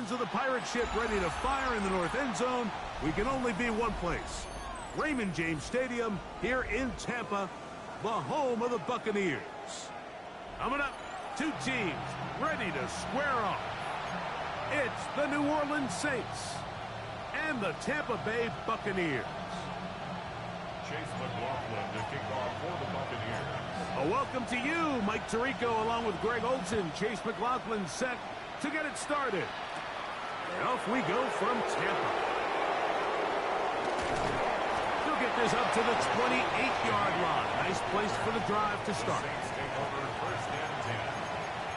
fans of the pirate ship ready to fire in the north end zone, we can only be one place. Raymond James Stadium here in Tampa, the home of the Buccaneers. Coming up, two teams ready to square off. It's the New Orleans Saints and the Tampa Bay Buccaneers. Chase McLaughlin to kick off for the Buccaneers. A welcome to you, Mike Tirico, along with Greg Olson. Chase McLaughlin set to get it started. And off we go from Tampa. He'll get this up to the 28-yard line. Nice place for the drive to start. Saints take over first and 10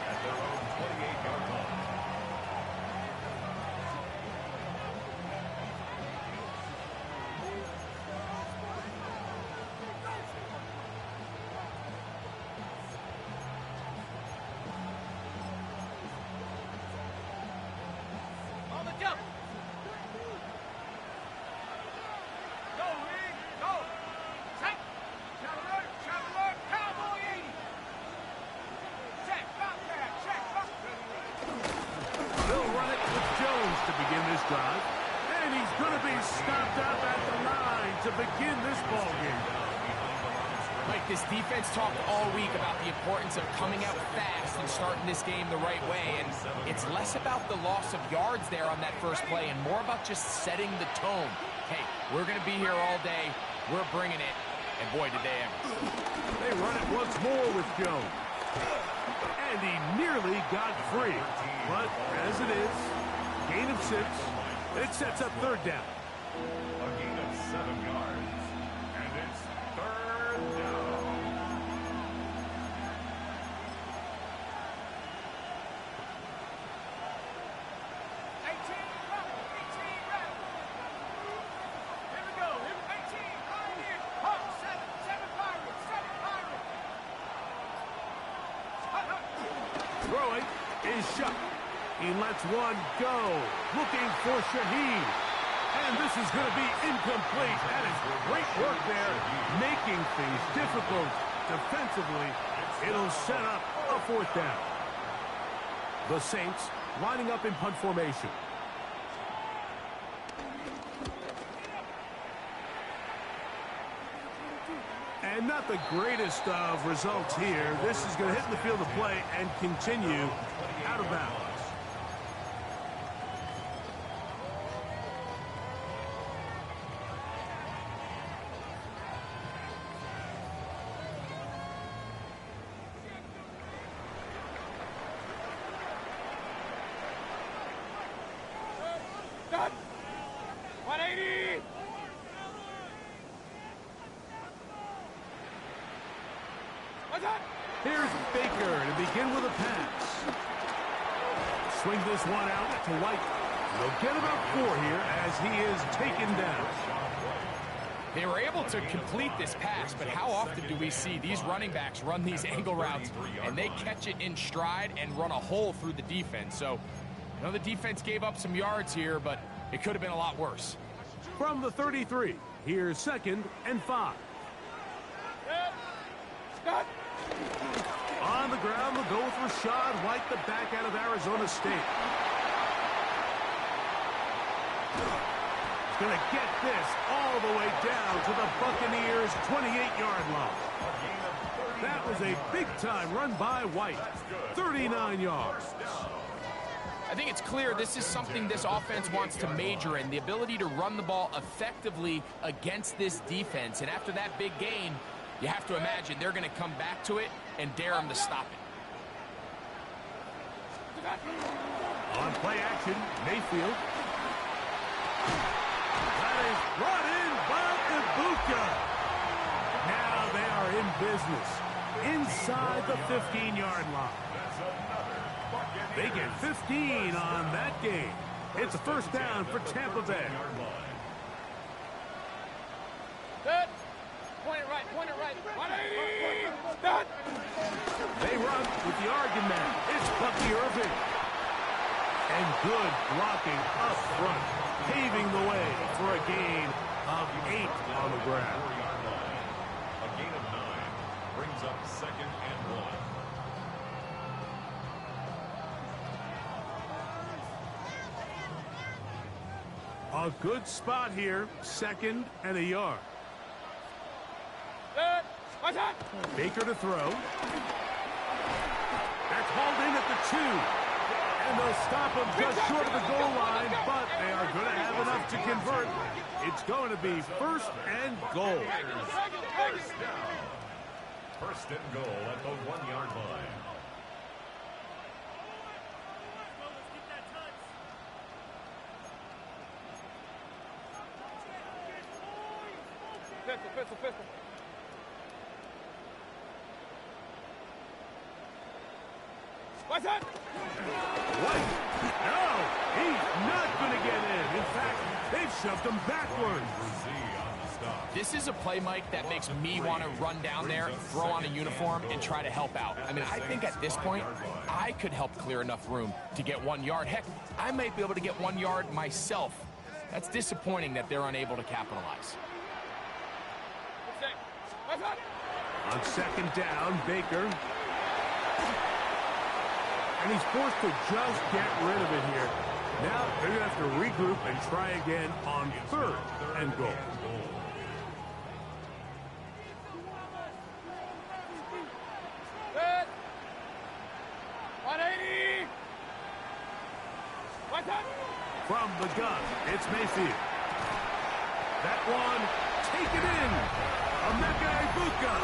at their own 28-yard line. Drive, and he's going to be stopped up at the line to begin this ball game. Mike, this defense talked all week about the importance of coming out fast and starting this game the right way, and it's less about the loss of yards there on that first play and more about just setting the tone. Hey, we're going to be here all day. We're bringing it, and boy, did they ever. They run it once more with Jones, and he nearly got free, but as it is, gain of 6. It sets up third down. A gain of 7 yards, and it's third down. Throwing is shut. He lets one go, looking for Shaheed. And this is going to be incomplete. That is great work there, making things difficult defensively. It'll set up a fourth down. The Saints lining up in punt formation. And not the greatest of results here. This is going to hit in the field of play and continue out of bounds. Done. 180. What's that? Here's Baker to begin with a pass. Swing this one out to White. He'll get about 4 here as he is taken down. They were able to complete this pass, but how often do we see these running backs run these angle routes and they catch it in stride and run a hole through the defense? So, I know the defense gave up some yards here, but it could have been a lot worse. From the 33, here's 2nd and 5. Stop. On the ground, they'll go with Rashad White, the back out of Arizona State. He's going to get this all the way down to the Buccaneers' 28-yard line. That was a big-time run by White. 39 yards. I think it's clear this is something this offense wants to major in, the ability to run the ball effectively against this defense. And after that big gain, you have to imagine they're going to come back to it and dare them to stop it. On play action, Mayfield. That is brought in by Ibuka. Now they are in business inside the 15-yard line. They get 15 on that game. It's a first down for Tampa Bay. Good. Point it right. 180. Done. They run with the argument. It's Bucky Irving. And good blocking up front, paving the way for a gain of 8 on the ground. A gain of 9 brings up 2nd and 1. A good spot here, 2nd and a yard. Good. What's that? Baker to throw. That's hauled in at the 2. And they'll stop him just short of the goal line, but they are going to have enough to convert. It's going to be 1st and goal. First and goal at the 1-yard line. Pistol. What's that? What? No, he's not going to get in. In fact, they've shoved him backwards. This is a play, Mike, that makes me want to run down there, throw on a uniform, and try to help out. I mean, I think at this point, I could help clear enough room to get 1 yard. Heck, I might be able to get 1 yard myself. That's disappointing that they're unable to capitalize. What's that? On 2nd down, Baker. And he's forced to just get rid of it here. Now they're going to have to regroup and try again on 3rd and goal. Good. 180. What's that? From the gun, it's Mayfield. That one, taken in. Emeka Egbuka.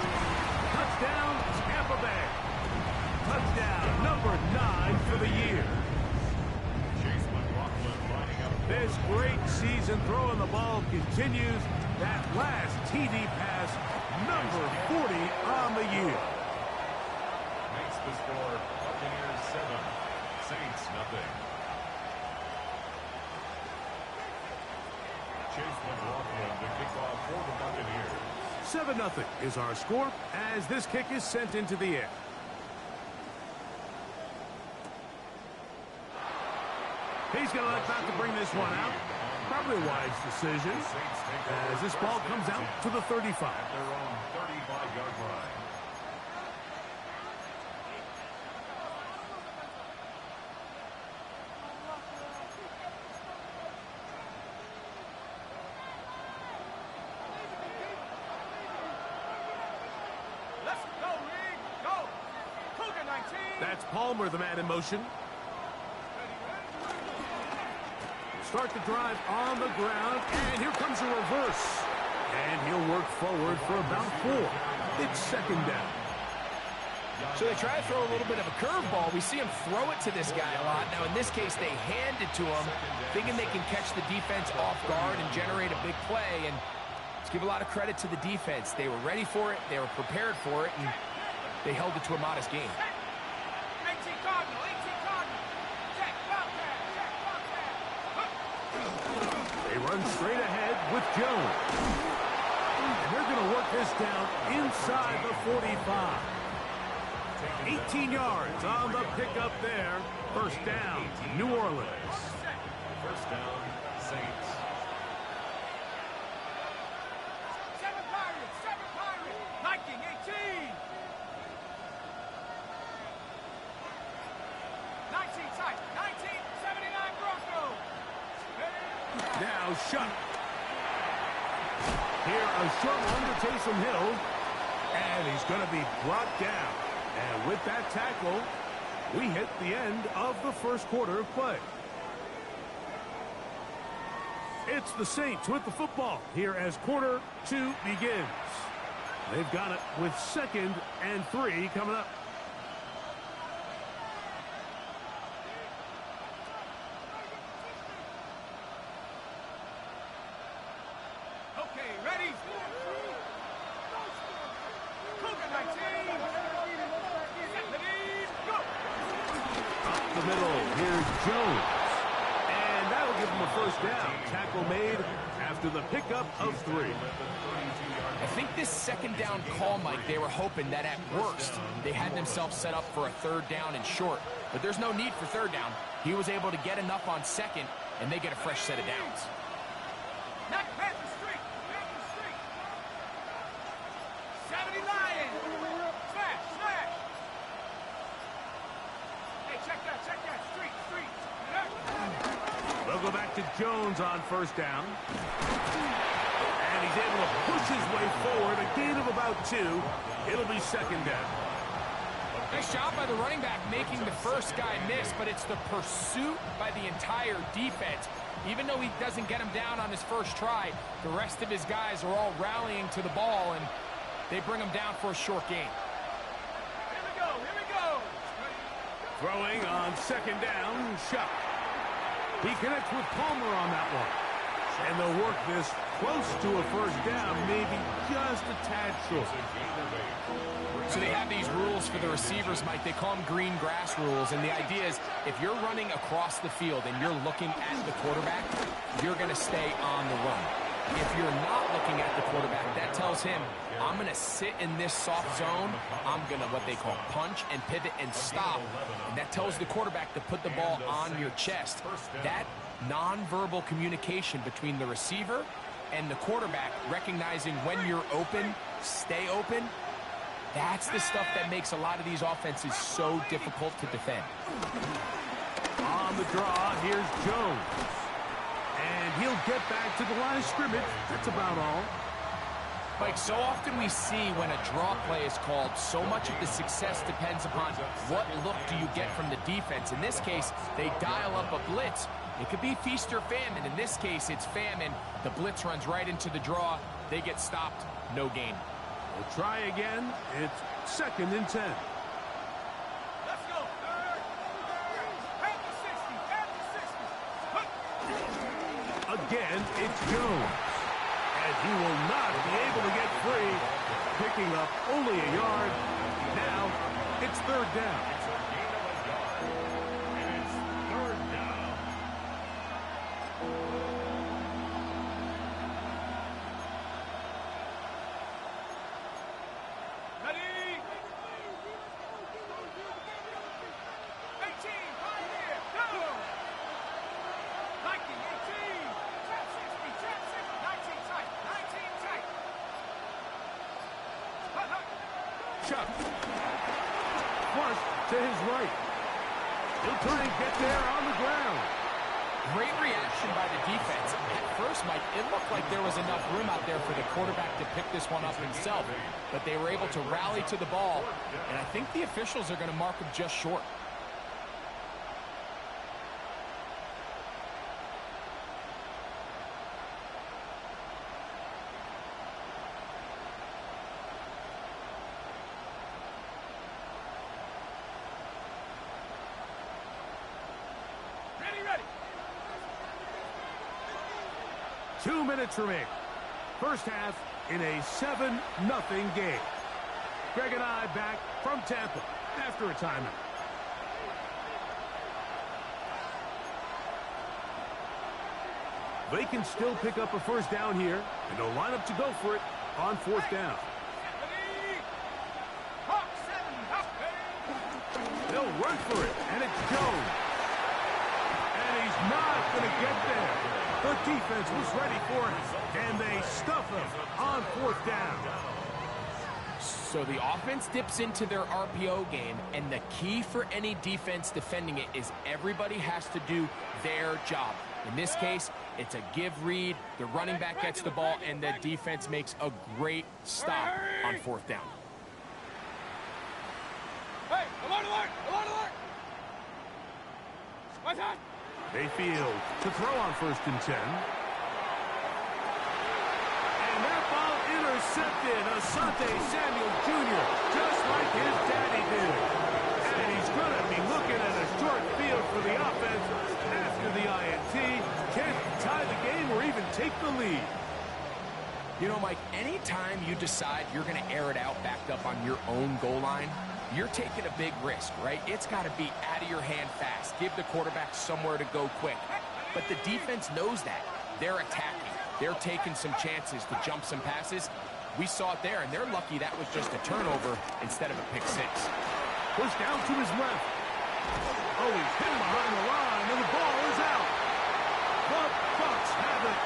Touchdown, Tampa Bay. Touchdown, number 9 for the year. This great season throwing the ball continues. That last TD pass, number 40 on the year. Makes the score Buccaneers 7, Saints nothing. Chase McLaughlin to kick off for the Buccaneers. 7-0 is our score as this kick is sent into the air. He's going to elect not to bring this one out. Probably a wise decision as this ball comes out to the 35. At their own 35-yard line. Let's go, League. Go. Cougar 19. That's Palmer, the man in motion. Start the drive on the ground, and here comes a reverse. And he'll work forward for about 4. It's 2nd down. So they try to throw a little bit of a curveball. We see him throw it to this guy a lot. Now, in this case, they hand it to him, thinking they can catch the defense off guard and generate a big play. And let's give a lot of credit to the defense. They were ready for it, they were prepared for it, and they held it to a modest game. 18 Cardinal. Check, Wildcat. They run straight ahead with Jones. And they're going to work this down inside the 45. 18 yards on the pickup there. 1st down, New Orleans. First down, Saints. 7 Pirates. Viking 18. 19 tight. 1979 Broncos. Now shut. Here a short one to Taysom Hill. And he's going to be brought down. And with that tackle, we hit the end of the 1st quarter of play. It's the Saints with the football here as quarter 2 begins. They've got it with 2nd and 3 coming up. Okay, ready? Cougar 19. Set the lead. Go. Up the middle, here's Jones. And that'll give him a 1st down. Tackle made after the pickup of 3. I think this 2nd down call, Mike, they were hoping that at worst they had themselves set up for a 3rd down and short. But there's no need for 3rd down. He was able to get enough on 2nd, and they get a fresh set of downs. Knock Panther streak. 70 Lions. Smash. Hey, check that. Street. They'll go back to Jones on first down. And he's able to push his way forward. A gain of about 2. It'll be second down. Nice job by the running back making the first guy miss, but it's the pursuit by the entire defense. Even though he doesn't get him down on his first try, the rest of his guys are all rallying to the ball, and they bring him down for a short gain. Here we go, here we go. Throwing on second down, Shuck. He connects with Palmer on that one. And they'll work this close to a first down, maybe just a tad short. So they have these rules for the receivers, Mike. They call them green grass rules, and the idea is if you're running across the field and you're looking at the quarterback, you're going to stay on the run. If you're not looking at the quarterback, that tells him, I'm going to sit in this soft zone. I'm going to, what they call, punch and pivot and stop. And that tells the quarterback to put the ball on your chest. That nonverbal communication between the receiver and the quarterback, recognizing when you're open, stay open, that's the stuff that makes a lot of these offenses so difficult to defend. On the draw, here's Jones. And he'll get back to the line of scrimmage. That's about all. Mike, so often we see when a draw play is called, so much of the success depends upon what look do you get from the defense. In this case, they dial up a blitz. It could be feast or famine. In this case, it's famine. The blitz runs right into the draw. They get stopped. No gain. We'll try again. It's second and 10. Let's go. At the 60, at the 60. Again, it's Jones. And he will not be able to get free. Picking up only a yard. Now, it's third down. It's a gain of a yard. And it's third down. Ready? 18, right here, go! 19, 18, trap 60, 19 tight, 19 tight. Hut, hut. Chuck. Flush to his right. He'll try and get there on the ground. Great reaction by the defense. At first, Mike, it looked like there was enough room out there for the quarterback to pick this one up himself, but they were able to rally to the ball, and I think the officials are going to mark him just short. Ready, ready. 2 minutes remaining. First half in a 7-0 game. Greg and I back from Tampa after a timeout. They can still pick up a first down here, and they'll line up to go for it on fourth down. Ready? Hawk 7, hop, They'll run for it, and it's Jones. And he's not going to get there. The defense was ready for it, and they stuff him on fourth down. So the offense dips into their RPO game, and the key for any defense defending it is everybody has to do their job. In this case, it's a give read, the running back gets the ball, and the defense makes a great stop on fourth down. Hey, alert, alert, alert, alert. What's that? Mayfield to throw on first and 10. And that ball intercepted. Asante Samuel Jr., just like his daddy did. And he's going to be looking at a short field for the offense after the INT. Can't tie the game or even take the lead. You know, Mike, anytime you decide you're going to air it out backed up on your own goal line, you're taking a big risk, right? It's got to be out of your hand fast. Give the quarterback somewhere to go quick. But the defense knows that. They're attacking. They're taking some chances to jump some passes. We saw it there, and they're lucky that was just a turnover instead of a pick six. Pushed down to his left. Oh, he's hit behind the line, and the ball is out. The Bucs have it.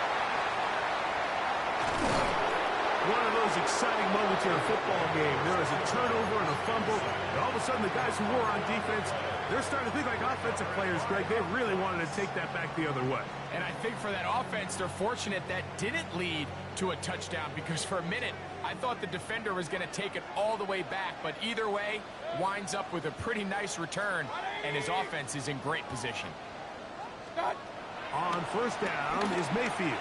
One of those those exciting moments in a football game. There is a turnover and a fumble, and all of a sudden the guys who were on defense, they're starting to think like offensive players, Greg. They really wanted to take that back the other way. And I think for that offense, they're fortunate that didn't lead to a touchdown, because for a minute, I thought the defender was going to take it all the way back. But either way, winds up with a pretty nice return, and his offense is in great position. On first down is Mayfield.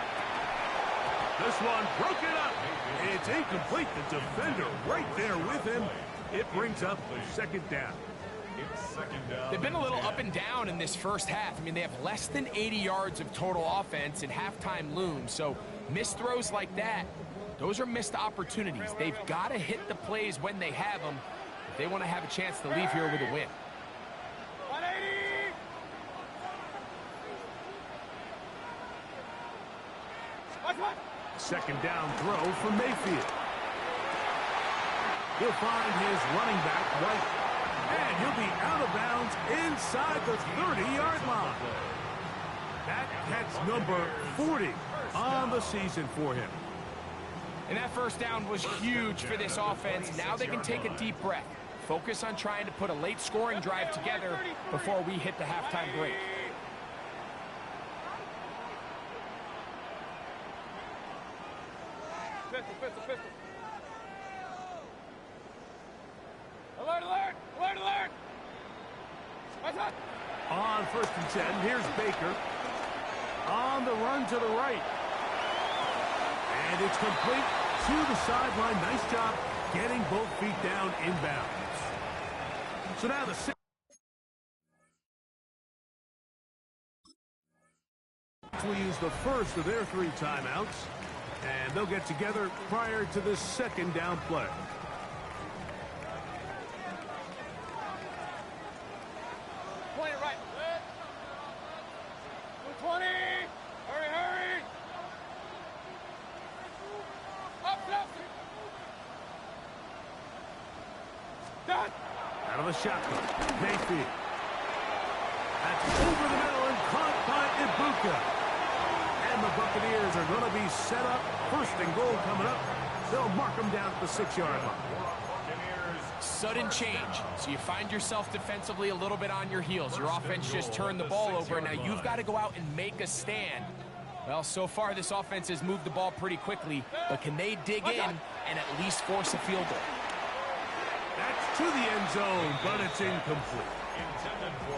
This one broken up. It's incomplete. The defender right there with him. It brings up second down. They've been a little up and down in this first half. I mean, they have less than 80 yards of total offense, and halftime looms. So missed throws like that, those are missed opportunities. They've got to hit the plays when they have them if they want to have a chance to leave here with a win. 180. Second down throw for Mayfield. He'll find his running back, White. And he'll be out of bounds inside the 30-yard line. That catch number 40 on the season for him. And that first down was huge for this offense. Now they can take a deep breath. Focus on trying to put a late scoring drive together before we hit the halftime break. Pistol. Alert, alert! Alert, alert! What's up? On first and 10, here's Baker. On the run to the right. And it's complete to the sideline. Nice job getting both feet down inbounds. So now the will use the first of their 3 timeouts. And they'll get together prior to this second down play. Point it right. 220. Hurry. Up. Done. Out of the shotgun, Mayfield. That's over the middle and caught by Ibuka. And the Buccaneers are going to be set up. First and goal coming up. They'll mark them down at the 6-yard line. Sudden change. So you find yourself defensively a little bit on your heels. Your offense just turned the ball over. Now you've got to go out and make a stand. Well, so far this offense has moved the ball pretty quickly. But can they dig in and at least force a field goal? That's to the end zone, but it's incomplete.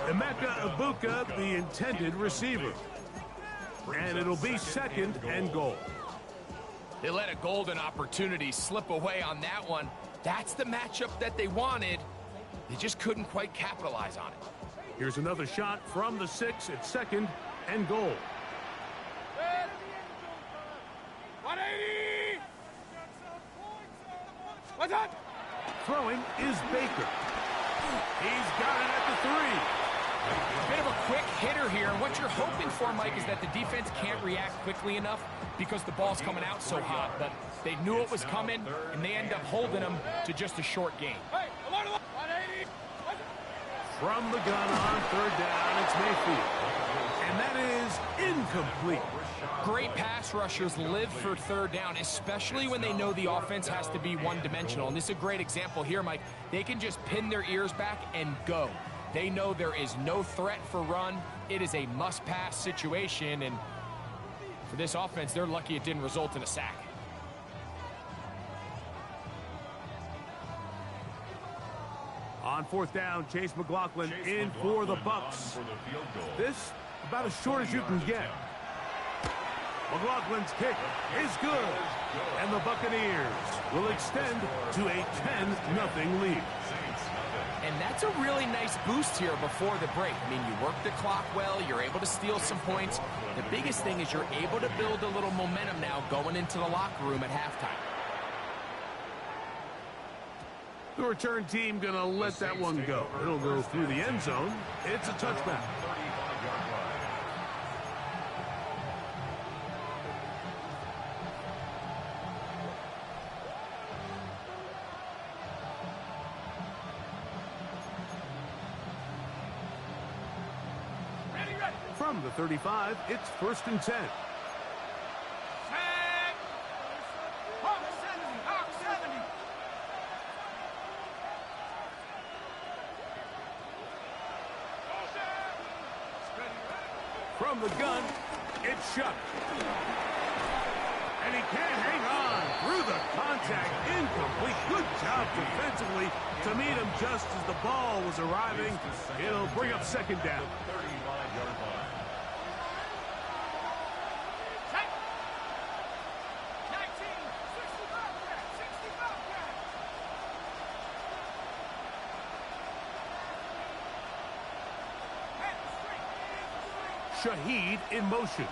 Emeka Ibuka, the intended receiver. And it'll be second and goal. They let a golden opportunity slip away on that one. That's the matchup that they wanted. They just couldn't quite capitalize on it. Here's another shot from the 6 at second and goal. 180. What's up? Throwing is Baker. He's got it at the 3. A bit of a quick hitter here. What you're hoping for, Mike, is that the defense can't react quickly enough because the ball's coming out so hot. But they knew it was coming, and they end up holding them to just a short gain. Hey, 180. From the gun on third down, it's Mayfield. And that is incomplete. Great pass rushers live for third down, especially when they know the offense has to be one-dimensional. And this is a great example here, Mike. They can just pin their ears back and go. They know there is no threat for run. It is a must-pass situation, and for this offense, they're lucky it didn't result in a sack. On fourth down, Chase McLaughlin in for the Bucs. This about as short as you can get. McLaughlin's kick is good, and the Buccaneers will extend to a 10-0 lead. And that's a really nice boost here before the break. I mean, you work the clock well, you're able to steal some points. The biggest thing is you're able to build a little momentum now going into the locker room at halftime. The return team going to let that one go. It'll go through the end zone. It's a touchback. From the 35, it's first and 10. from the gun. It's shut. And he can't hang on through the contact. Incomplete. Good job defensively to meet him just as the ball was arriving. It'll bring up second down. 35-yard line. Shaheed in motion.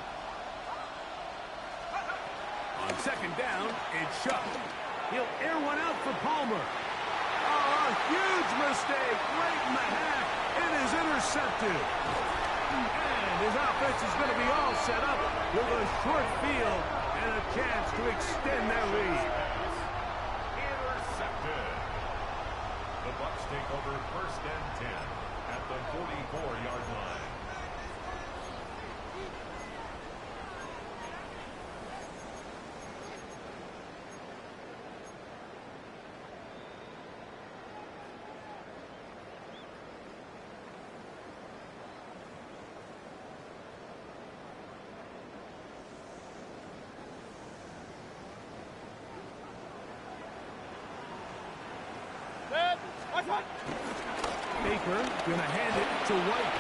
On second down, it's shut. He'll air one out for Palmer. Oh, a huge mistake late in the half. It is intercepted. And his offense is going to be all set up with a short field and a chance to extend their lead. Intercepted. The Bucs take over first and 10 at the 44-yard line. Baker going to hand it to White.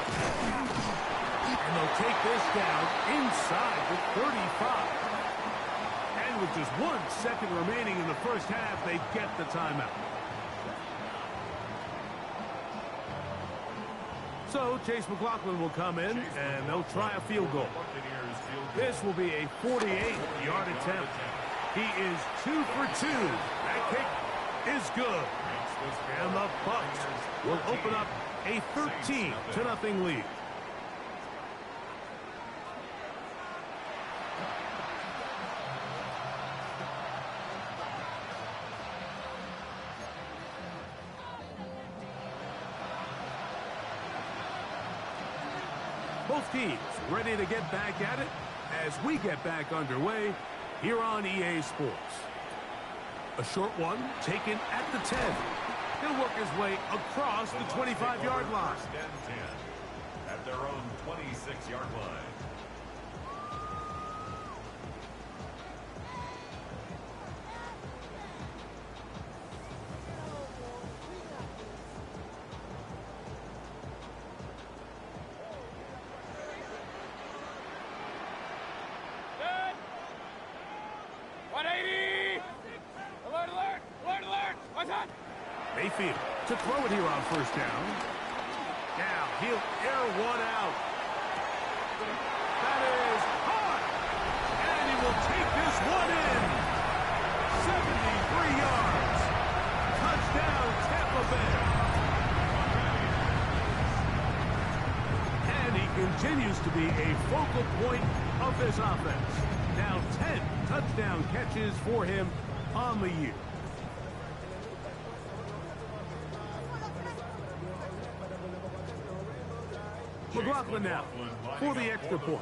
And they'll take this down inside the 35. And with just 1 second remaining in the first half, they get the timeout. So Chase McLaughlin will come in, and they'll try a field goal. This will be a 48-yard attempt. He is 2 for 2. That kick is good. And the Bucs will open up a 13-0 lead. Both teams ready to get back at it as we get back underway here on EA Sports. A short one taken at the 10. He'll work his way across the 25-yard line. First and 10 at their own 26-yard line. Mayfield to throw it here on first down. Now he'll air one out. That is hard. And he will take this one in. 73 yards. Touchdown, Tampa Bay. And he continues to be a focal point of this offense. Now 10 touchdown catches for him on the year. McLaughlin now for the extra point.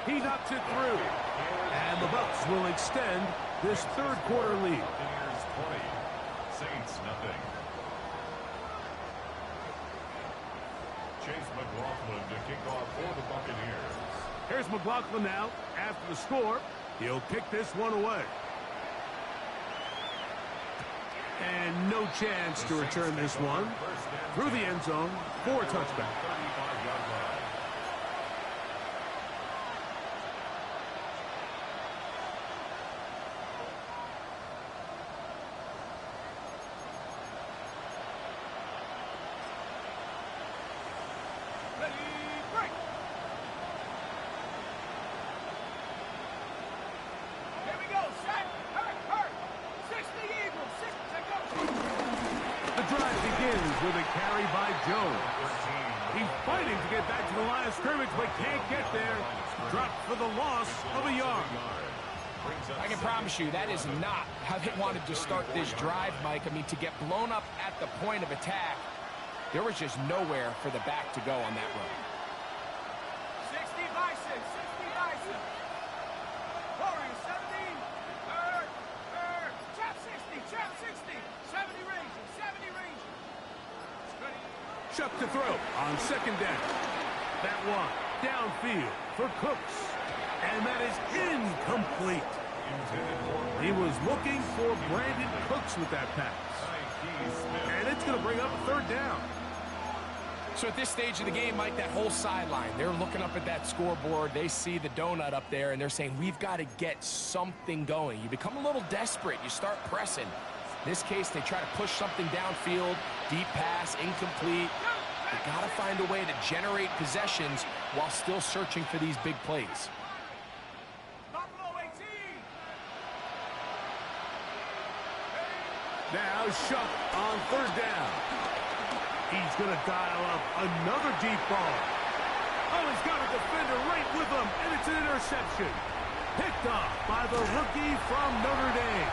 He knocks it through. And the Bucs will extend this third quarter lead. Buccaneers 20, Saints nothing. Chase McLaughlin to kick off for the Buccaneers. Here's McLaughlin now after the score. He'll kick this one away. And no chance to return this one through the end zone for a touchback. 35-yard line. With a carry by Jones. He's fighting to get back to the line of scrimmage, but can't get there. Dropped for the loss of a yard. I can promise you that is not how they wanted to start this drive, Mike. I mean, to get blown up at the point of attack, there was just nowhere for the back to go on that run. 60 Bison, 60 Bison. Warriors 17. Chop 60, chop 60. 70 Rangers, 70 Rangers. Chuck to throw on second down. That one downfield for Cooks. And that is incomplete. He was looking for Brandon Cooks with that pass. And it's going to bring up third down. So at this stage of the game, Mike, that whole sideline, they're looking up at that scoreboard. They see the donut up there, and they're saying, we've got to get something going. You become a little desperate. You start pressing. In this case, they try to push something downfield, deep pass, incomplete. They got to find a way to generate possessions while still searching for these big plays. Now Shuck on third down. He's going to dial up another deep ball. Oh, he's got a defender right with him, and it's an interception. Picked off by the rookie from Notre Dame.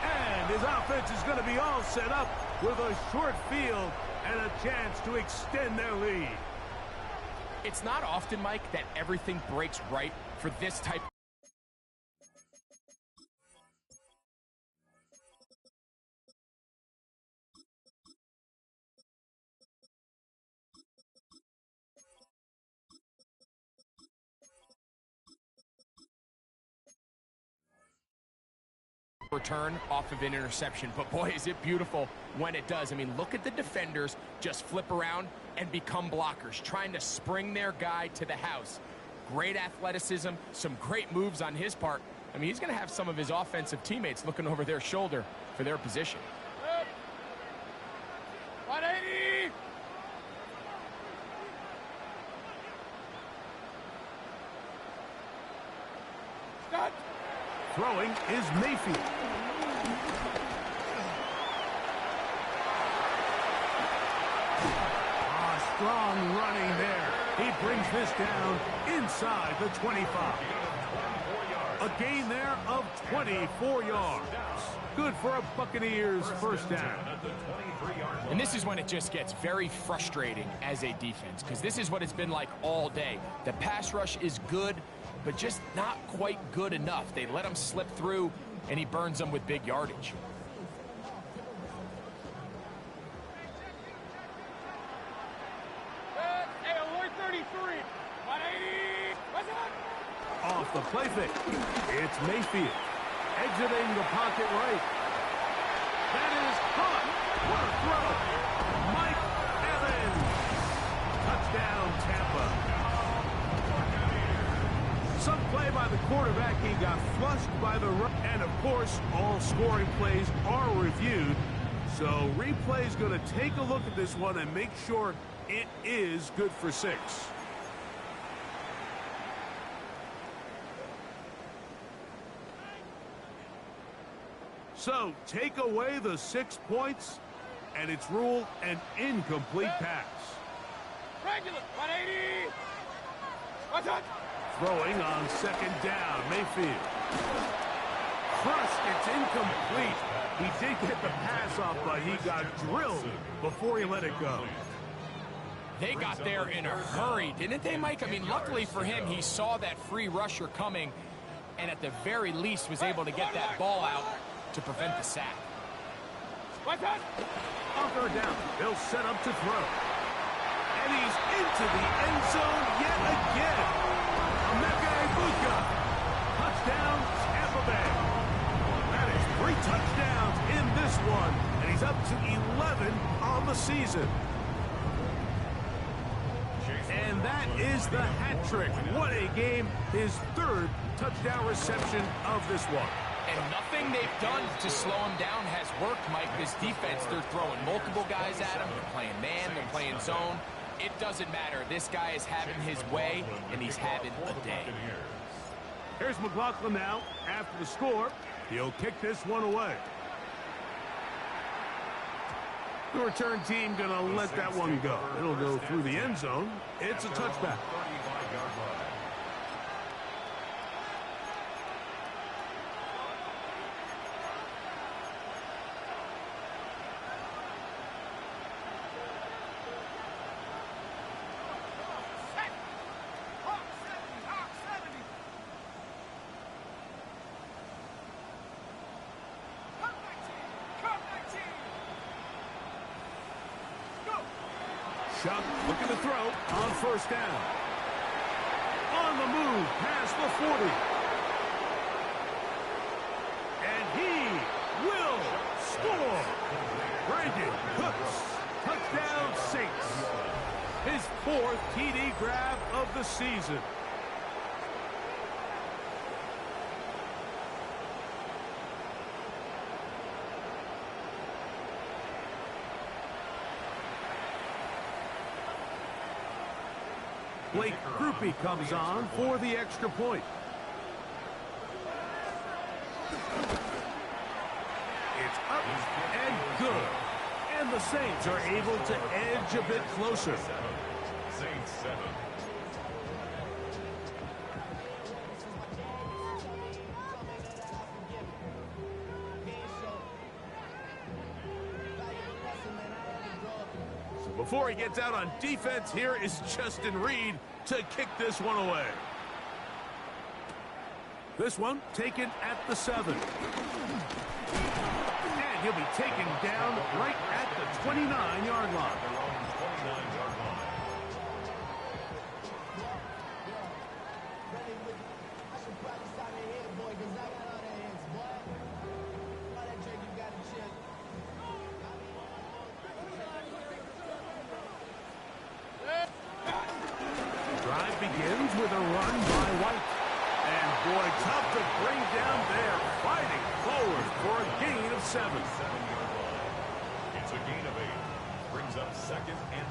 And his offense is going to be all set up with a short field and a chance to extend their lead. It's not often, Mike, that everything breaks right for this type of return off of an interception, but boy, is it beautiful when it does. I mean, look at the defenders just flip around and become blockers, trying to spring their guy to the house. Great athleticism, some great moves on his part. I mean, he's going to have some of his offensive teammates looking over their shoulder for their position. 180! Stop! Throwing is Mayfield. Strong running there. He brings this down inside the 25. A gain there of 24 yards. Good for a Buccaneers first down. And this is when it just gets very frustrating as a defense, because this is what it's been like all day. The pass rush is good, but just not quite good enough. They let him slip through, and he burns them with big yardage. Hey, alert 33! 180! What's up? Off the play fake. It's Mayfield. Exiting the pocket right. That is caught. What a throw. Mike Evans. Touchdown, Tampa. Some play by the quarterback. He got flushed by the run. And, of course, all scoring plays are reviewed. So replay's going to take a look at this one and make sure it is good for 6. So take away the 6 points, and it's ruled an incomplete pass. Regular! 180! What's up? Throwing on second down, Mayfield. Crushed, it's incomplete. He did get the pass off, but he got drilled before he let it go. They got there in a hurry, didn't they, Mike? I mean, luckily for him, he saw that free rusher coming, and at the very least was able to get that ball out to prevent the sack. What's up? On third down, they'll set up to throw. And he's into the end zone yet again. Emeka Egbuka. Touchdown, Tampa Bay. That is 3 touchdowns in this one, and he's up to 11 on the season. And that is the hat trick. What a game. His 3rd touchdown reception of this one. And nothing they've done to slow him down has worked, Mike. This defense, they're throwing multiple guys at him. They're playing man, they're playing zone. It doesn't matter. This guy is having his way, and he's having a day. Here's McLaughlin now. After the score, he'll kick this one away. The return team going to let that one go. It'll go through the end zone. It's a touchback. Shuck looking to throw on first down. On the move past the 40. And he will score. Brandon Cooks, touchdown Saints. His 4th TD grab of the season. Blake Krupe comes on for the extra point. It's up and good. And the Saints are able to edge a bit closer. Saints 7. Before he gets out on defense, here is Justin Reed to kick this one away. This one taken at the 7. And he'll be taken down right at the 29-yard line. Drive begins with a run by White. And boy, tough to bring down there. Fighting forward for a gain of 7. 7-yard line. It's a gain of 8. Brings up 2nd and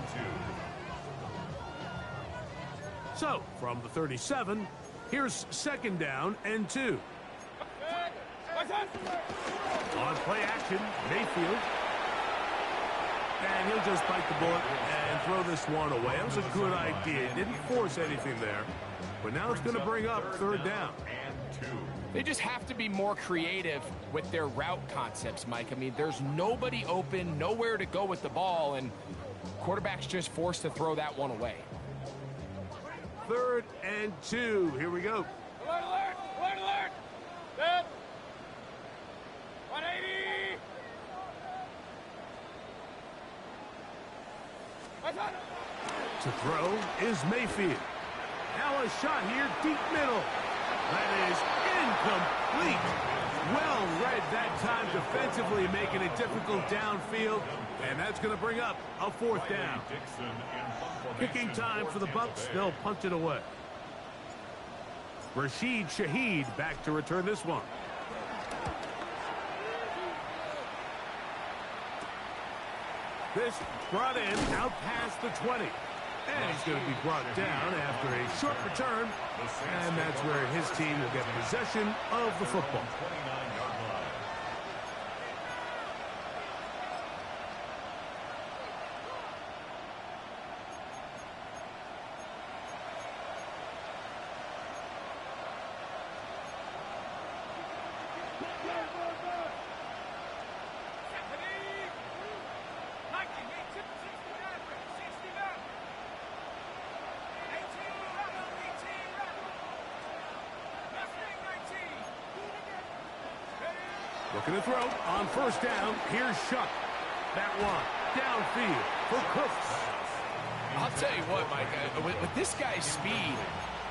2. So, from the 37, here's 2nd down and 2. On play action, Mayfield. And he'll just bite the bullet and throw this one away. It was a good idea. Didn't force anything there. But now it's going to bring up 3rd down. And 2. They just have to be more creative with their route concepts, Mike. I mean, there's nobody open, nowhere to go with the ball, and quarterback's just forced to throw that one away. 3rd and 2. Here we go. Alert, alert, alert, alert. Set. 180. To throw is Mayfield. Now a shot here, deep middle. That is incomplete. Well read that time defensively, making it difficult downfield. And that's going to bring up a 4th down. Kicking time for the Bucs. They'll punch it away. Rashid Shaheed back to return this one. This brought in out past the 20. And he's going to be brought down after a short return. And that's where his team will get possession of the football. 29-yard line. Looking to throw on first down. Here's Shuck. That one downfield for Cooks. I'll tell you what, Mike, with this guy's speed,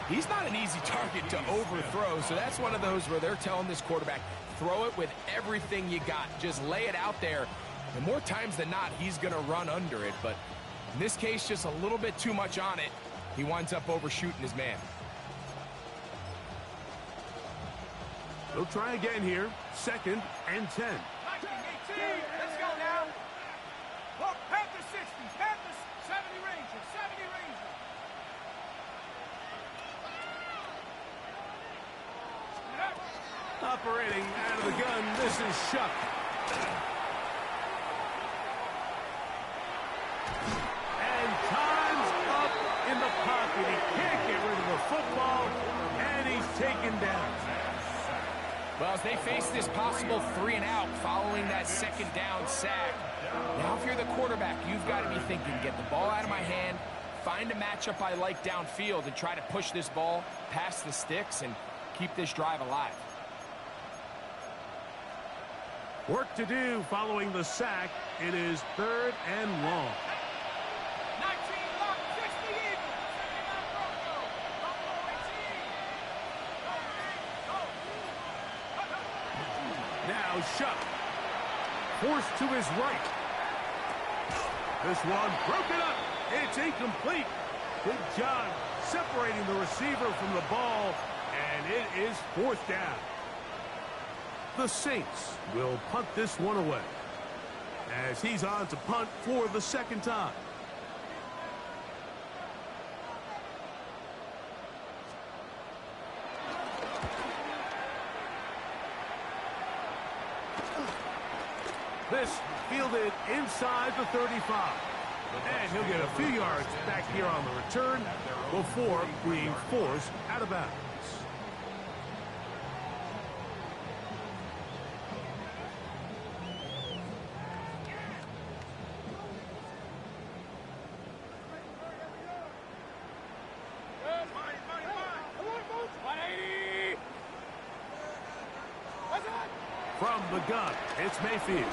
he's not an easy target to overthrow. So that's one of those where they're telling this quarterback, throw it with everything you got. Just lay it out there. And more times than not, he's going to run under it. But in this case, just a little bit too much on it. He winds up overshooting his man. They'll try again here. 2nd and 10. 19, 18. Let's go now. Look, Panther 60. Panther 70 Rangers. 70 Rangers. Operating out of the gun. This is Shuck. And time's up in the pocket. He can't get rid of the football. And he's taken down. Well, as they face this possible 3-and-out following that 2nd down sack, now if you're the quarterback, you've got to be thinking, get the ball out of my hand, find a matchup I like downfield, and try to push this ball past the sticks and keep this drive alive. Work to do following the sack. It is 3rd and long. 19. Now Shuck. Forced to his right. This one broken up. It's incomplete. Good job separating the receiver from the ball, and it is 4th down. The Saints will punt this one away as he's on to punt for the 2nd time. This fielded inside the 35. And he'll get a few yards back here on the return before being forced out of bounds. From the gun, it's Mayfield.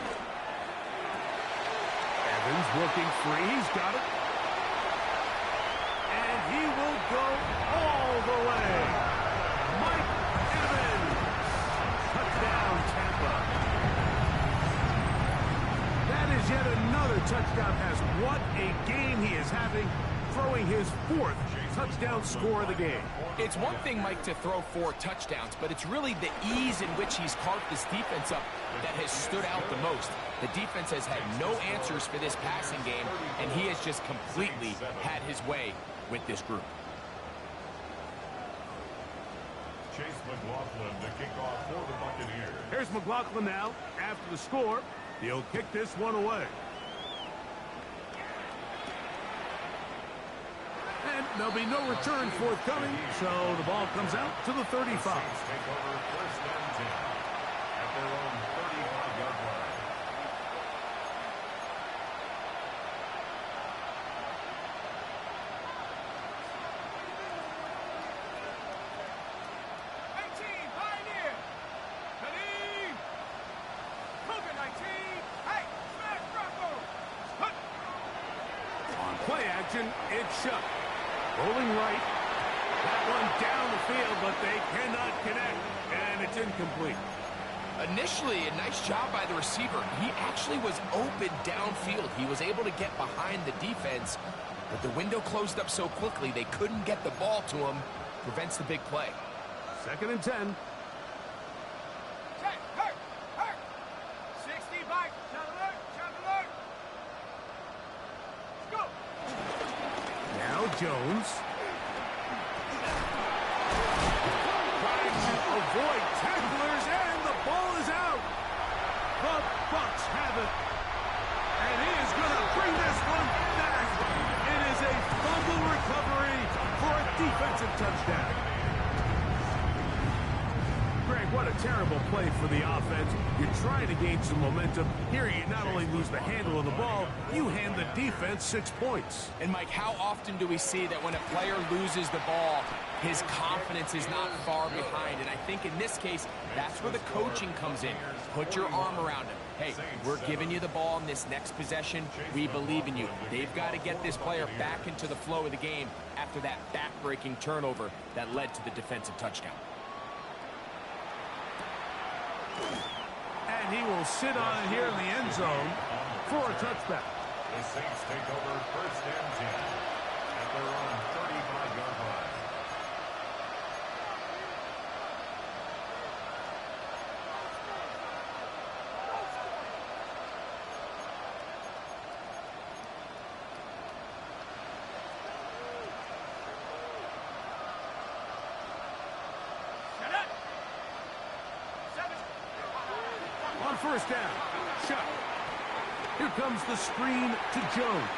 Evans working free. He's got it. And he will go all the way. Mike Evans. Touchdown, Tampa. That is yet another touchdown pass. What a game he is having, throwing his 4th touchdown score of the game. It's one thing, Mike, to throw 4 touchdowns, but it's really the ease in which he's carved this defense up that has stood out the most. The defense has had no answers for this passing game, and he has just completely had his way with this group. Chase McLaughlin to kick off for the Buccaneers. Here's McLaughlin now. After the score, he'll kick this one away. And there'll be no return forthcoming, so the ball comes out to the 35. Take over 1st and 10 at their own 35-yard line. Pioneer. Ready. Cougar 19. Hey, smash Bravo. On play action, it's Shuck. Rolling right. That one down the field, but they cannot connect, and it's incomplete. Initially, a nice job by the receiver. He actually was open downfield. He was able to get behind the defense, but the window closed up so quickly they couldn't get the ball to him. Prevents the big play. 2nd and 10. Hurt. 60 back. Shot alert. Let's go. Now Jones. Trying to avoid tacklers, and the ball is out. The Bucs have it. And he is going to bring this one back. It is a fumble recovery for a defensive touchdown. Greg, what a terrible play for the offense. You're trying to gain some momentum. Here you not only lose the handle of the ball, you hand the defense 6 points. And, Mike, how often do we see that when a player loses the ball, his confidence is not far behind? And I think in this case, that's where the coaching comes in. Put your arm around him. Hey, we're giving you the ball in this next possession. We believe in you. They've got to get this player back into the flow of the game after that back-breaking turnover that led to the defensive touchdown. And he will sit on it here in the end zone for a touchback. The Saints take over 1st and 10 at their own 35-yard line. On 1st down, Shuck. Here comes the screen to Jones.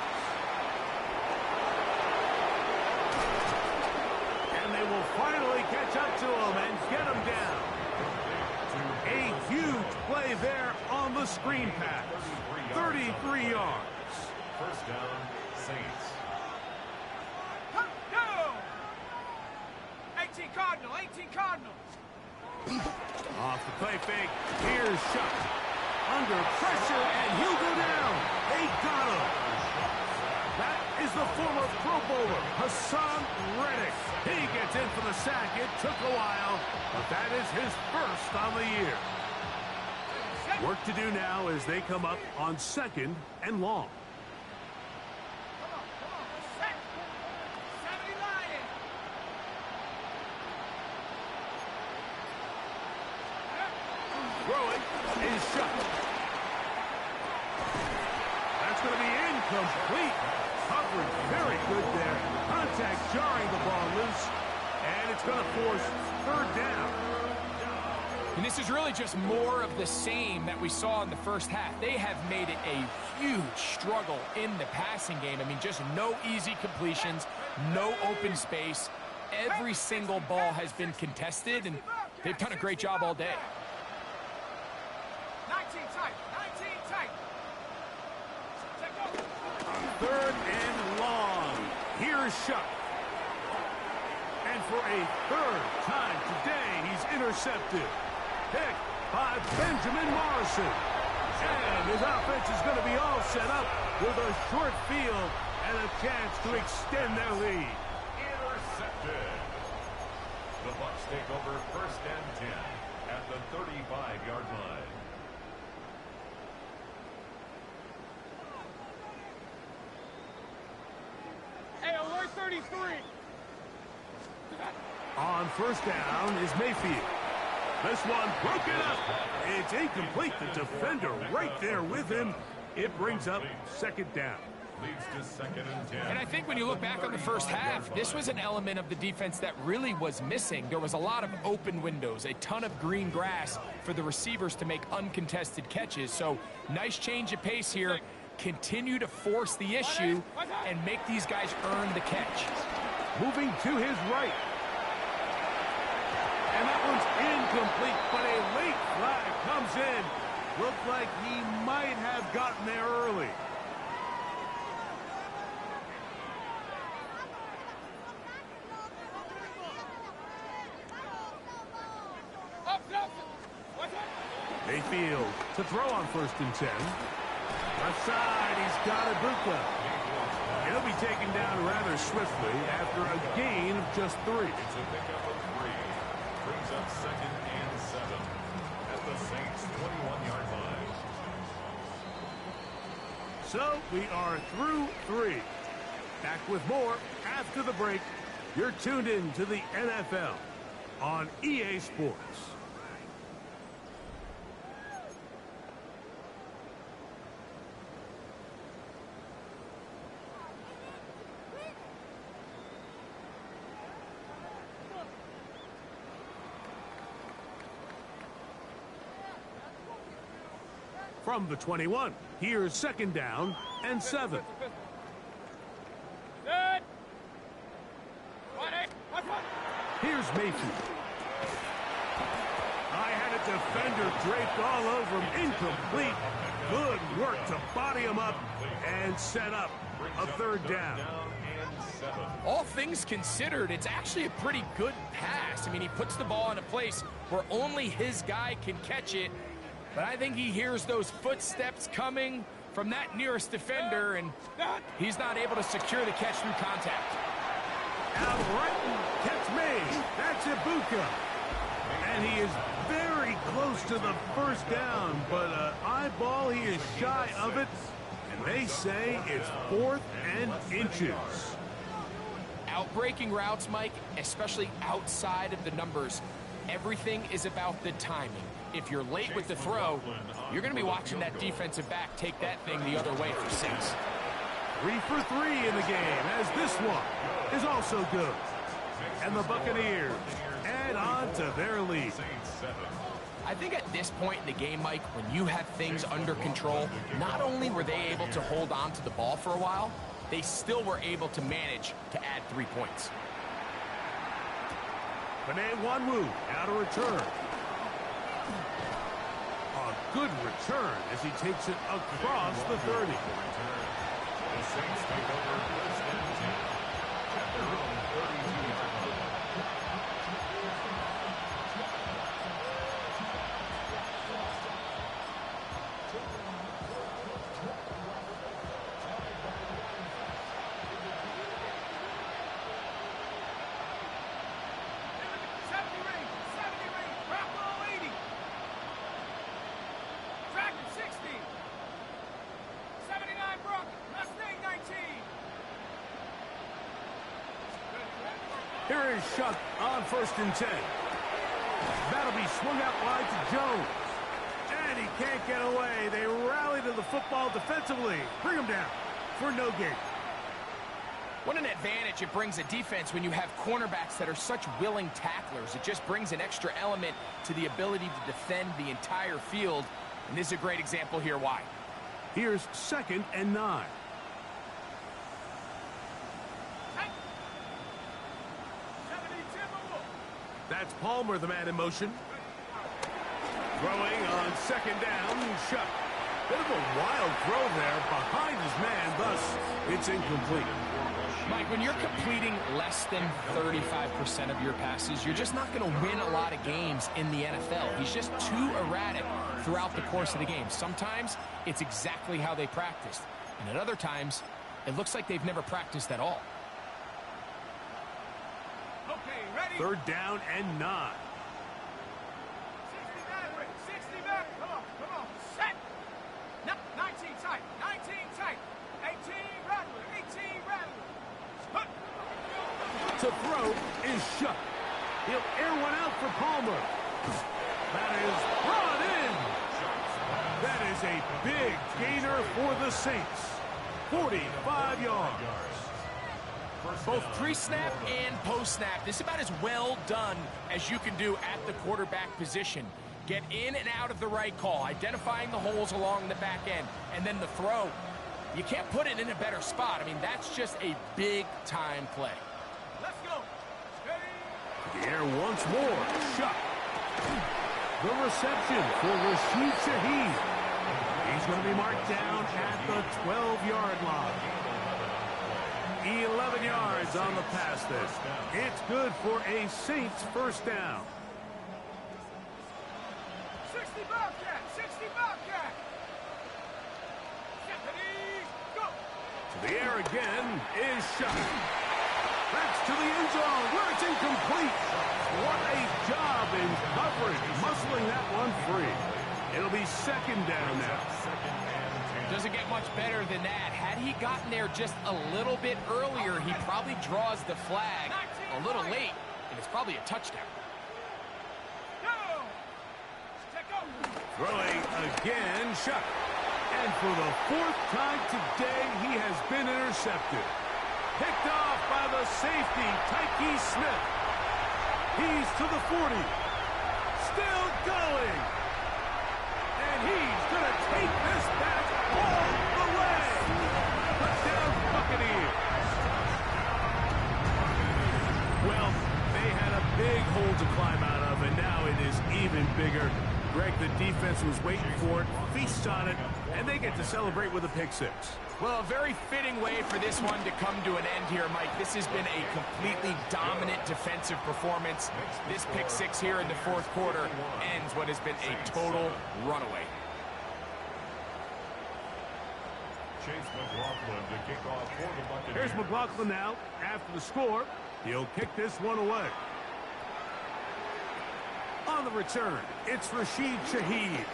And they will finally catch up to him and get him down. A huge play there on the screen pass. 33 yards. 1st down, Saints. Go! 18 Cardinals. Off the play fake. Here's Shuck. Under pressure, and he'll go down. They got him. That is the former Pro Bowler, Hassan Reddick. He gets in for the sack. It took a while, but that is his 1st on the year. Work to do now as they come up on 2nd and long. Come on. Set. 70 Lion. Throwing is shot. That's going to be incomplete. Coverage very good there. Contact jarring the ball loose. And it's going to force 3rd down. And this is really just more of the same that we saw in the first half. They have made it a huge struggle in the passing game. I mean, just no easy completions, no open space. Every single ball has been contested, and they've done a great job all day. 19 tight. Take over. On 3rd and long. Here's Shuck. And for a 3rd time today, he's intercepted. Picked by Benjamin Morrison. And his offense is going to be all set up with a short field and a chance to extend their lead. Intercepted. The Bucs take over 1st and 10 at the 35-yard line. Hey, alert 33. On 1st down is Mayfield. This one broken up. It's incomplete. The defender right there with him. It brings up 2nd down. Leads to 2nd and 10. And I think when you look back on the first half, this was an element of the defense that really was missing. There was a lot of open windows, a ton of green grass for the receivers to make uncontested catches. So nice change of pace here. Continue to force the issue and make these guys earn the catch. Moving to his right. And that one's incomplete, but a late flag comes in. Looked like he might have gotten there early. Mayfield to throw on 1st and 10. Left side, he's got Ibuka. He'll be taken down rather swiftly after a gain of just 3. It's a pickup of 3. Brings up 2nd and 7 at the Saints' 21-yard line. So we are through 3. Back with more after the break. You're tuned in to the NFL on EA Sports. From the 21, here's 2nd down and 7. Good. Here's Mayfield. I had a defender draped all over him. Incomplete. Good work to body him up and set up a 3rd down. All things considered, it's actually a pretty good pass. I mean, he puts the ball in a place where only his guy can catch it. But I think he hears those footsteps coming from that nearest defender, and he's not able to secure the catch through contact. Out right, catch made. That's Ibuka. And he is very close to the 1st down, but eyeball, he is shy of it. And they say it's 4th and inches. Outbreaking routes, Mike, especially outside of the numbers, everything is about the timing. If you're late with the throw, you're going to be watching that defensive back take that thing the other way for 6. 3 for 3 in the game, as this one is also good. And the Buccaneers add on to their lead. I think at this point in the game, Mike, when you have things under control, not only were they able to hold on to the ball for a while, they still were able to manage to add 3 points. Panay Wanwu out of return. A good return as he takes it across the 30. The Saints take over 1st and 10 at their own 32-yard line. Here is Shuck on 1st and 10. That'll be swung out wide to Jones. And he can't get away. They rally to the football defensively. Bring him down for no gain. What an advantage it brings a defense when you have cornerbacks that are such willing tacklers. It just brings an extra element to the ability to defend the entire field. And this is a great example here why. Here's 2nd and 9. That's Palmer, the man in motion. Throwing on 2nd down, Shuck. Bit of a wild throw there behind his man, thus it's incomplete. Mike, when you're completing less than 35% of your passes, you're just not going to win a lot of games in the NFL. He's just too erratic throughout the course of the game. Sometimes it's exactly how they practiced, and at other times it looks like they've never practiced at all. Okay, ready? 3rd down and 9. 60 back, Rick. 60 back. Come on. Set. 19 tight. 19 tight. 18 rattler. 18 rattler. To throw is Shuck. He'll air one out for Palmer. That is brought in. That is a big gainer for the Saints. 45 yards. Both pre-snap and post-snap, this is about as well done as you can do at the quarterback position. Get in and out of the right call, identifying the holes along the back end, and then the throw. You can't put it in a better spot. I mean, that's just a big-time play. Let's go. Steady. The air once more. Shuck. The reception for Rashid Shaheed. He's going to be marked down at the 12-yard line. 11 yards on the pass there. It's good for a Saints 1st down. 60 Bobcat. 60 Bobcat. Steady. Go. To the air again is Shuck. That's to the end zone where it's incomplete. What a job in coverage, muscling that one free. It'll be 2nd down now. Doesn't get much better than that. Had he gotten there just a little bit earlier, he probably draws the flag a little late, and it's probably a touchdown. Go. Check out. Throwing again, Shuck. And for the 4th time today, he has been intercepted. Picked off by the safety, Tyke Smith. He's to the 40. Still going. And he's going to take this back all the way. Touchdown, Buccaneers. Well, they had a big hole to climb out of, and now it is even bigger. Greg, the defense was waiting for it, feasts on it, and they get to celebrate with a pick 6. Well, a very fitting way for this one to come to an end here, Mike. This has been a completely dominant defensive performance. This pick 6 here in the 4th quarter ends what has been a total runaway. Chase McLaughlin to kick off for the Buccaneers. Here's McLaughlin now. After the score, he'll kick this one away. On the return, it's Rashid Shaheed.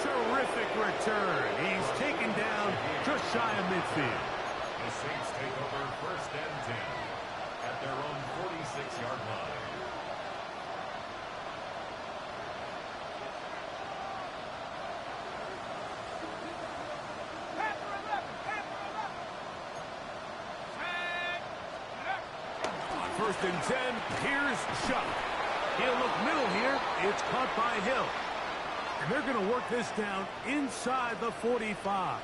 Terrific return. He's taken down just shy of midfield. The Saints take over 1st and 10 at their own 46-yard line. Panther 11. Panther 11. On 1st and 10, here's Shuck. He'll look middle here. It's caught by Hill. And they're going to work this down inside the 45.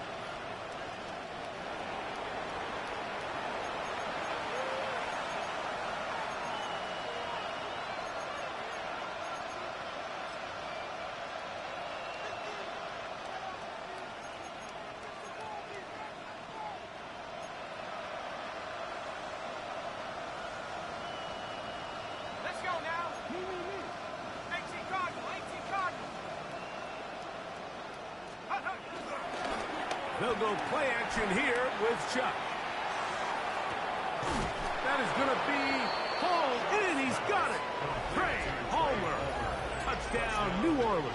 Let's go now. 18 Cardinal. 18 Cardinal. They'll go play action here with Chuck. That is going to be hauled in. He's got it. Trey Palmer. Touchdown, New Orleans.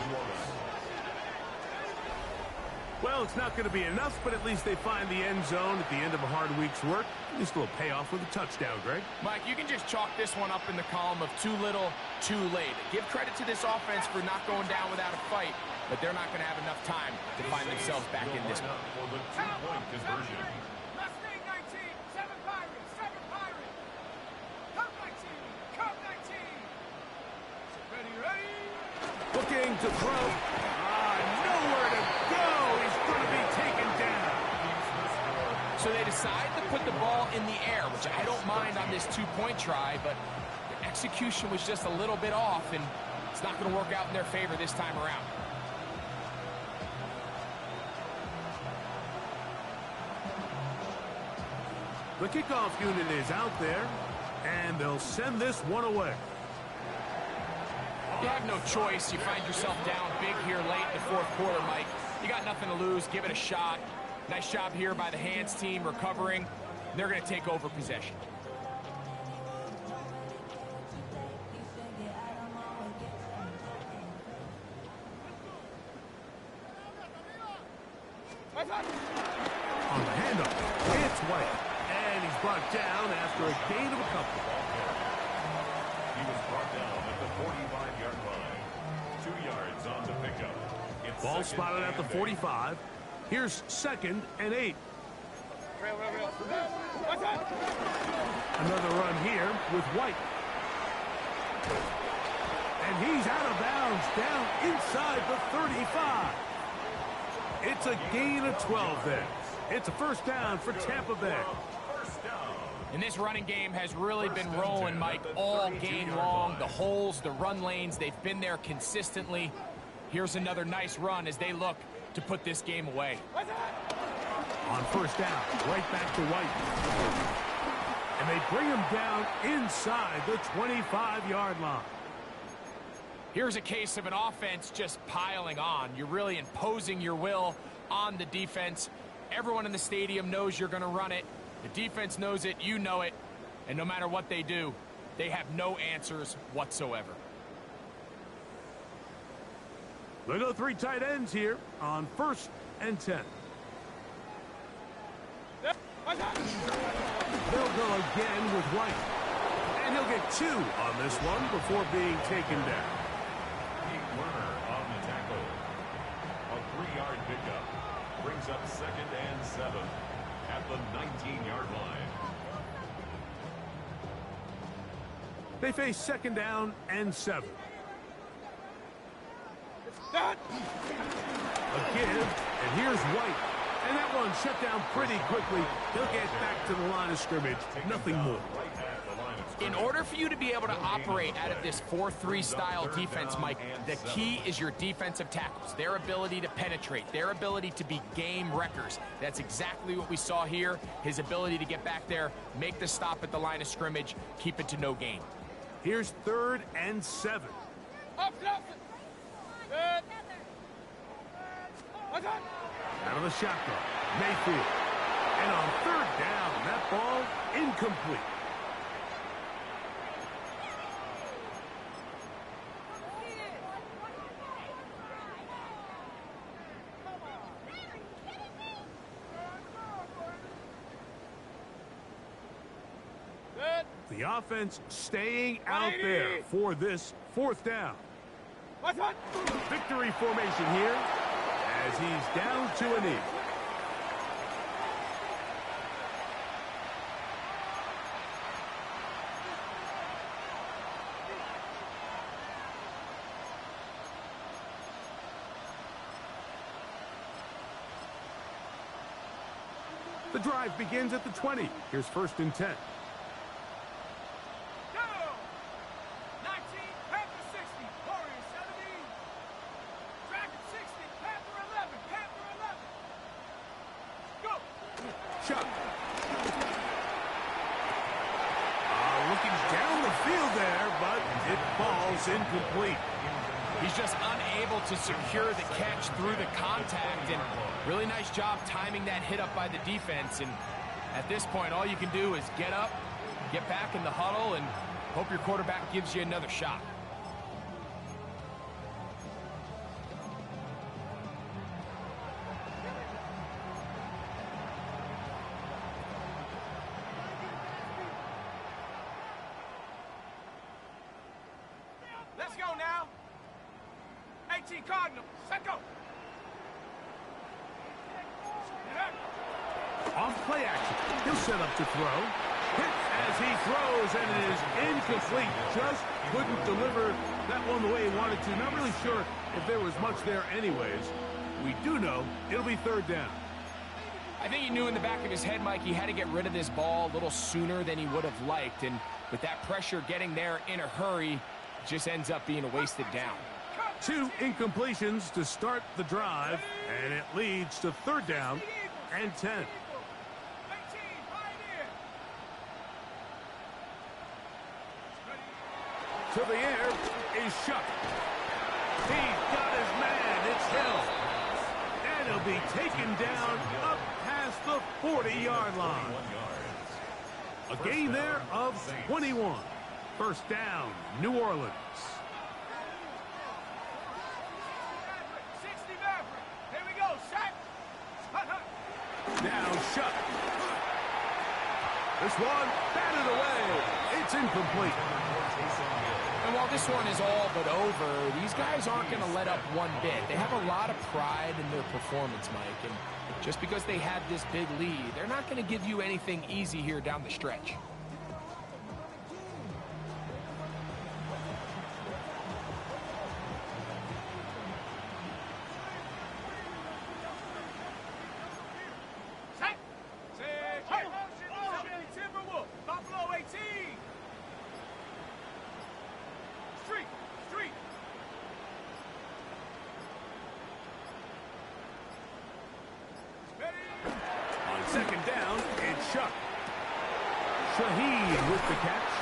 Well, it's not going to be enough, but at least they find the end zone at the end of a hard week's work. At least a little payoff with a touchdown, Greg. Mike, you can just chalk this one up in the column of too little, too late. Give credit to this offense for not going down without a fight, but they're not going to have enough time to find themselves back in this one. For the two-point conversion. Mustang 19, 7 Pirates, 7 Pirates. Come 19, come 19. Ready, ready. Looking to throw. Nowhere to go. He's going to be taken down. So they decide to put the ball in the air, which I don't mind on this two-point try, but the execution was just a little bit off, and it's not going to work out in their favor this time around. The kickoff unit is out there, and they'll send this one away. You have no choice. You find yourself down big here late in the fourth quarter, Mike. You got nothing to lose. Give it a shot. Nice job here by the hands team recovering. They're going to take over possession. On the handoff, it's White. And he's brought down after a gain of a couple. He was brought down at the 45-yard line. 2 yards on the pickup. It's Ball spotted at the 45. Here's 2nd and 8. Another run here with White. And he's out of bounds down inside the 35. It's a gain of 12 there. It's a first down for Tampa Bay. And this running game has really been rolling, Mike, all game long. The holes, the run lanes, they've been there consistently. Here's another nice run as they look to put this game away. On first down, right back to White. And they bring him down inside the 25-yard line. Here's a case of an offense just piling on. You're really imposing your will on the defense. Everyone in the stadium knows you're going to run it. The defense knows it, you know it, and no matter what they do, they have no answers whatsoever. They go 3 tight ends here on 1st and 10. They'll go again with White. And he'll get 2 on this one before being taken down. Werner on the tackle. A 3-yard pickup brings up 2nd and 7 at the 19-yard line. They face 2nd down and 7. A give, and here's White. And that one shut down pretty quickly. He'll get back to the line of scrimmage. Nothing more. In order for you to be able to operate out of this 4-3 style defense, Mike, the key is your defensive tackles, their ability to penetrate, their ability to be game wreckers. That's exactly what we saw here, his ability to get back there, make the stop at the line of scrimmage, keep it to no gain. Here's 3rd and 7. Out of the shotgun, Mayfield. And on 3rd down, that ball incomplete. The offense staying out there for this 4th down. Victory formation here as he's down to a knee. The drive begins at the 20. Here's 1st and 10. Chuck. Looking down the field there, but it falls incomplete. He's just unable to secure the catch through the contact, and really nice job timing that hit up by the defense. And at this point, all you can do is get up, get back in the huddle, and hope your quarterback gives you another shot. Let's go now. 18 Cardinal. Set go. Off play action. He'll set up to throw. Hit as he throws, and it is incomplete. Just couldn't deliver that one the way he wanted to. Not really sure if there was much there anyways. We do know it'll be third down. I think he knew in the back of his head, Mike, he had to get rid of this ball a little sooner than he would have liked. And with that pressure getting there in a hurry, it just ends up being a wasted down. 2 incompletions to start the drive, and it leads to third down and 10. To the air is Shuck. He's got his man. It's Hill. And he'll be taken down up past the 40-yard line. A gain there of 21. First down, New Orleans. 60 Maverick. Here we go. Set. Now Shuck. This one batted away. It's incomplete. And while this one is all but over, these guys aren't going to let up one bit. They have a lot of pride in their performance, Mike. And just because they had this big lead, they're not going to give you anything easy here down the stretch. Second down, it's Shuck. Shaheed with the catch.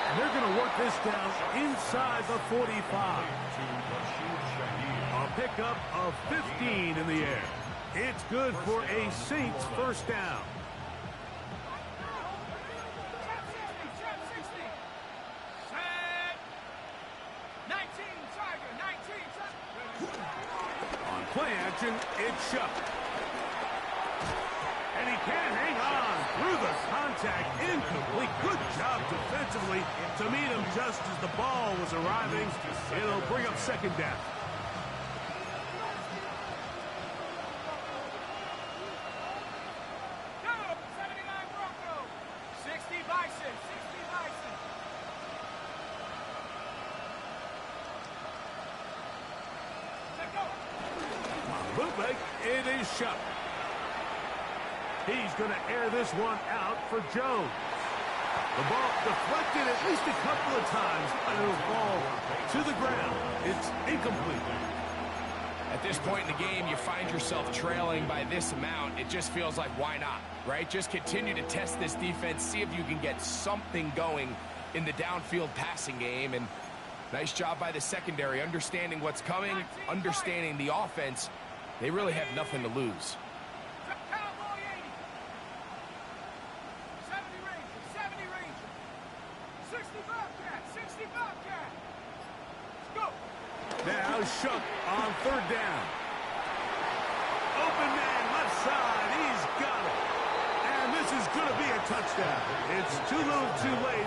And they're going to work this down inside the 45. A pickup of 15 in the air. It's good for a Saints first down. On play action, it's Shuck. And he can't hang on through the contact. Incomplete. Good job defensively to meet him just as the ball was arriving. It'll bring up second down. Go! 79 Broncos. 60 Bison. 60 Bison. Let go. On the bootleg, it is Shuck. He's going to air this one out for Jones. The ball deflected at least a couple of times, and it'll fall to the ground. It's incomplete. At this point in the game, you find yourself trailing by this amount. It just feels like, why not, right? Just continue to test this defense, see if you can get something going in the downfield passing game. And nice job by the secondary, understanding what's coming, understanding the offense. They really have nothing to lose. Now Shuck on third down. Open man left side. He's got it. And this is going to be a touchdown. It's too little too late.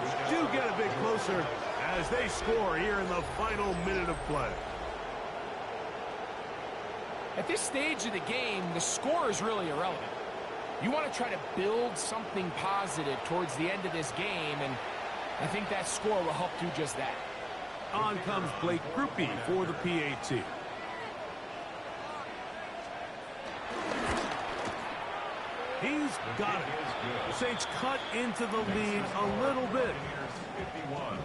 We do get a bit closer as they score here in the final minute of play. At this stage of the game, the score is really irrelevant. You want to try to build something positive towards the end of this game, and I think that score will help do just that. On comes Blake Grupe for the PAT. He's got it. The Saints cut into the lead a little bit. 51.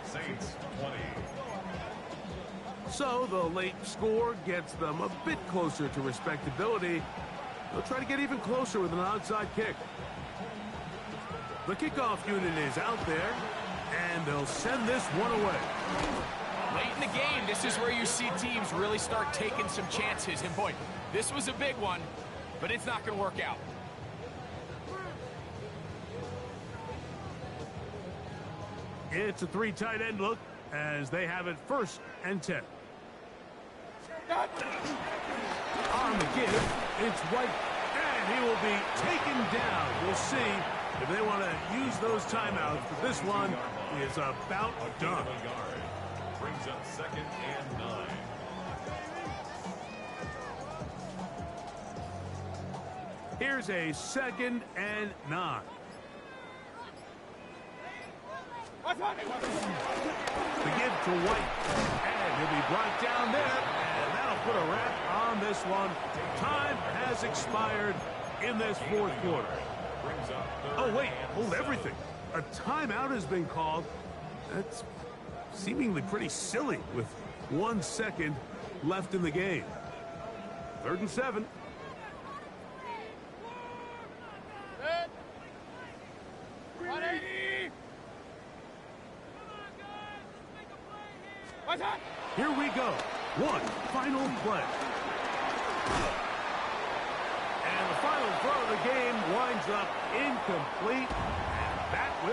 Saints 20. So the late score gets them a bit closer to respectability. They'll try to get even closer with an onside kick. The kickoff unit is out there, and they'll send this one away. Late in the game, this is where you see teams really start taking some chances. And boy, this was a big one, but it's not going to work out. It's a 3 tight end look as they have it 1st and 10. On the give, it's White, and he will be taken down. We'll see if they want to use those timeouts, but this one is about done. Brings up 2nd and 9. Here's a 2nd and 9. The give to White. And he'll be brought down there. And that'll put a wrap on this one. Time has expired in this fourth quarter. Oh, wait. Hold everything. A timeout has been called. That's seemingly pretty silly with 1 second left in the game. 3rd and 7. Here we go. One final play. And the final throw of the game winds up incomplete. And that will